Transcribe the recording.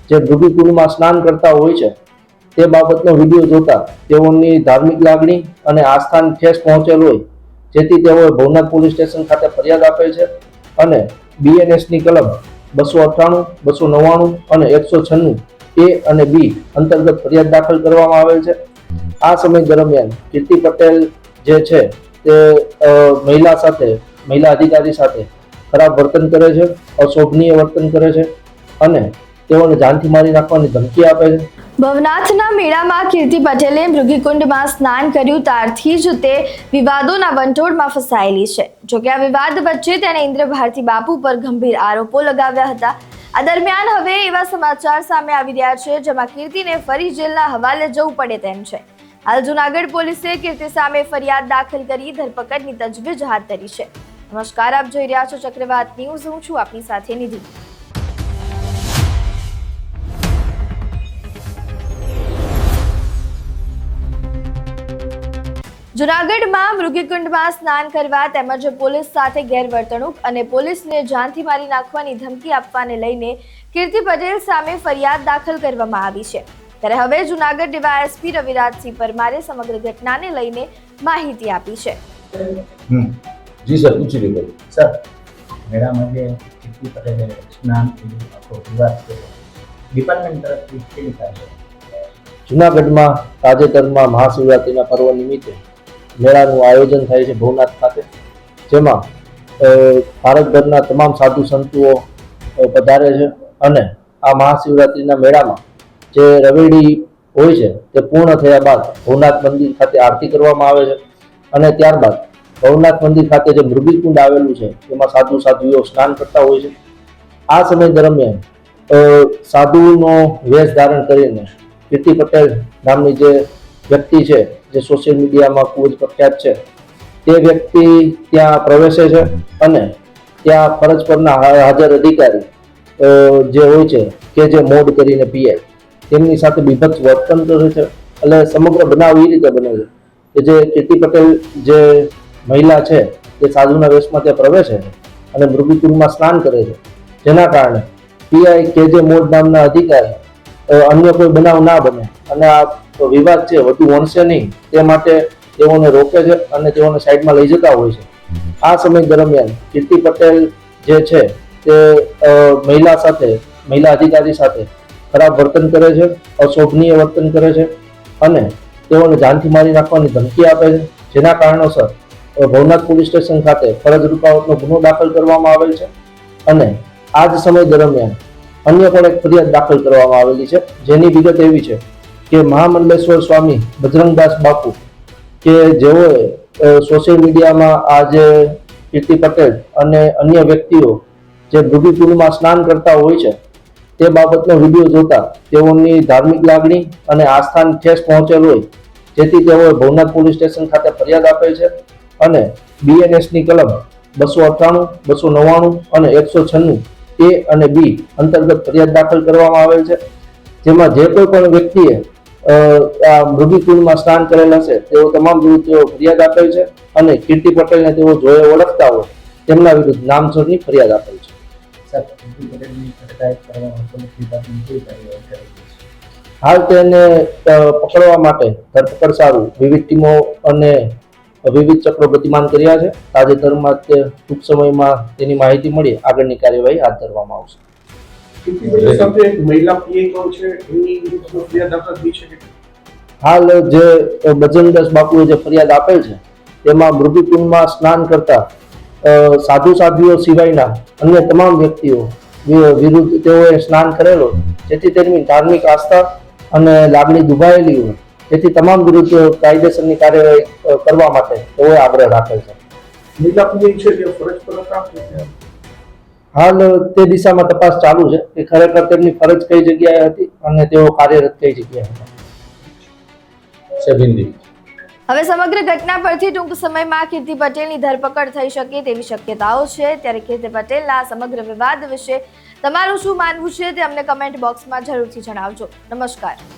જે મૃગીકુંડમાં સ્નાન કરતા હોય છે તે બાબતનો વિડીયો જોતા તેઓની ધાર્મિક લાગણી અને આસ્થાને ઠેસ પહોંચેલ હોય, જેથી તેઓએ ભવનાથ પોલીસ સ્ટેશન ખાતે ફરિયાદ આપેલ છે અને બીએનએસની કલમ 298, 299 અને 196 એ અને બી અંતર્ગત ફરિયાદ દાખલ કરવામાં આવેલ છે. આ સમય દરમિયાન કીર્તિ પટેલ જે છે તે મહિલા અધિકારી સાથે ખરાબ વર્તન કરે છે, અશોભનીય વર્તન કરે છે અને તેઓને જાનથી મારી નાખવાની ધમકી આપે છે. ભવનાથના મેળામાં કીર્તિ પટેલે મૃગીકુંડમાં સ્નાન કર્યું ત્યારથી જ તે વિવાદોના વંટોળમાં ફસાયેલી છે. જોકે આ વિવાદ વચ્ચે તેણે ઇન્દ્ર ભારતી બાપુ પર ગંભીર આરોપો લગાવ્યા હતા. આ દરમિયાન હવે એવા સમાચાર સામે આવી રહ્યા છે જેમાં કીર્તિને ફરી જેલના હવાલે જવું પડે તેમ છે. હાલ જૂનાગઢ પોલીસે કીર્તિ સામે ફરિયાદ દાખલ કરી ધરપકડની તજવીજ હાથ ધરી છે. નમસ્કાર, આપ જોઈ રહ્યા છો ચક્રવાત ન્યૂઝ. હું છું આપની સાથે નિધિ. જૂનાગઢમાં મૃગીકુંડમાં સ્નાન કરવા તેમજ પોલીસ સાથે ગેરવર્તણૂક અને પોલીસને જાનથી મારી નાખવાની ધમકી આપવાને લઈને કીર્તિ પટેલ સામે ફરિયાદ દાખલ કરવામાં આવી છે. ત્યારે હવે જૂનાગઢ ડીવાયએસપી રવિરાજસિંહ પરમારે સમગ્ર ઘટનાને લઈને માહિતી આપી છે. જી સર, પૂછી લો સર. મેળામાં જે કીર્તિ પટેલે સ્નાન કર્યું, આખો વિવાદ થયો, ડિપાર્ટમેન્ટ તરફથી કેવી થાય છે? જૂનાગઢમાં તાજેતરમાં મહાશિવરાત્રિના પર્વ નિમિત્તે મેળાનું આયોજન થાય છે ભવનાથ ખાતે, જેમાં ભારતભરના તમામ સાધુ સંતો પધારે છે અને આ મહાશિવરાત્રિના મેળામાં જે રવેડી હોય છે તે પૂર્ણ થયા બાદ ભવનાથ મંદિર ખાતે આરતી કરવામાં આવે છે અને ત્યારબાદ ભવનાથ મંદિર ખાતે જે મૃગીકુંડ આવેલું છે તેમાં સાધુઓ સ્નાન કરતા હોય છે. આ સમય દરમિયાન સાધુનો વેશ ધારણ કરીને કીર્તિ પટેલ નામની જે વ્યક્તિ છે, જે સોશિયલ મીડિયામાં ખૂબ જ પ્રખ્યાત છે, તે વ્યક્તિ ત્યાં પ્રવેશે છે અને ત્યાં ફરજ પરના હાજર અધિકારી જે હોય છે કે જે મોડ કરીને પીઆઈ, તેમની સાથે બીભત્સ વર્તન કરે છે. એટલે સમગ્ર બનાવ એ રીતે બને છે કે જે કીર્તિ પટેલ જે મહિલા છે તે સાધુના વેશમાં ત્યાં પ્રવેશે છે અને મૃગીકુંડમાં સ્નાન કરે છે, જેના કારણે પીઆઈ કે જે મોડ નામના અધિકારી અન્ય કોઈ બનાવ ના બને અને આ વિવાદ છે વધુ વણસે નહીં તે માટે તેઓને રોકે છે અને તેઓને સાઈડમાં લઈ જતા હોય છે. આ સમય દરમિયાન કીર્તિ પટેલ જે છે તે મહિલા અધિકારી સાથે ખરાબ વર્તન કરે છે, અશોભનીય વર્તન કરે છે અને તેઓને જાનથી મારી નાખવાની ધમકી આપે છે, જેના કારણોસર ભવનાથ પોલીસ સ્ટેશન ખાતે ફરજ રૂકાવટનો ગુનો દાખલ કરવામાં આવેલ છે અને આ જ સમય દરમિયાન અન્ય પણ એક ફરિયાદ દાખલ કરવામાં આવેલી છે, જેની વિગત એવી છે કે મહામંડલેશ્વર સ્વામી બજરંગદાસ બાપુ કે જેઓએ સોશિયલ મીડિયામાં આ જે કીર્તિ પટેલ અને અન્ય વ્યક્તિઓ જે મૃગીકુંડમાં સ્નાન કરતા હોય છે તે બાબતનો વિડીયો જોતા તેઓની ધાર્મિક લાગણી અને આસ્થાને ઠેસ પહોંચેલ હોય, જેથી તેઓએ ભવનાથ પોલીસ સ્ટેશન ખાતે ફરિયાદ આપેલ છે અને બીએનએસની કલમ 298, 299 અને 196 એ અને બી અંતર્ગત ફરિયાદ દાખલ કરવામાં આવેલ છે. જેમાં જે કોઈ પણ વ્યક્તિએ આ મૃગીકુંડમાં સ્નાન કરેલ હશે તેઓ તમામ વિરુદ્ધ તેઓ ફરિયાદ આપેલ છે અને કીર્તિ પટેલને તેઓ જોઈ ઓળખતા હોય તેમના વિરુદ્ધ નામસરની ફરિયાદ આપેલ છે. સર, કીર્તિ પટેલની અટકાયત કરવામાં પોલીસ ડિપાર્ટમેન્ટ કેવી કાર્યવાહી કરી છે? હાલ તેને પકડવા માટે ધરપકડ સારું વિવિધ ટીમો અને વિવિધ ચક્રો ગતિમાન કર્યા છે. તાજેતરમાં તે ટૂંક સમયમાં તેની માહિતી મળી આગળની કાર્યવાહી હાથ ધરવામાં આવશે. હાલ જે બજરંગદાસ બાપુએ જે ફરિયાદ આપેલ છે તેમાં મૃગીકુંડમાં સ્નાન કરતા સાધુઓ સિવાયના અન્ય તમામ વ્યક્તિઓ વિરુદ્ધ તેઓએ સ્નાન કરેલો, જેથી તેમની ધાર્મિક આસ્થા અને લાગણી દુભાયેલી હોય, તેથી તમામ વિરુદ્ધ કાયદેસરની કાર્યવાહી કરવા માટે તેઓએ આગ્રહ રાખેલ છે. હાલ તે દિશામાં તપાસ ચાલુ છે કે ખરેખર તેમની ફરજ કઈ જગ્યાએ હતી અને તેઓ કાર્યરત કઈ જગ્યાએ હતા. હવે સમગ્ર ઘટના પરથી ટૂંક સમયમાં કીર્તિ પટેલની ધરપકડ થઈ શકે તેવી શક્યતાઓ છે. ત્યારે કીર્તિ પટેલના સમગ્ર વિવાદ વિશે તમારું શું માનવું છે તે અમને કમેન્ટ બોક્સમાં જરૂરથી જણાવજો. નમસ્કાર.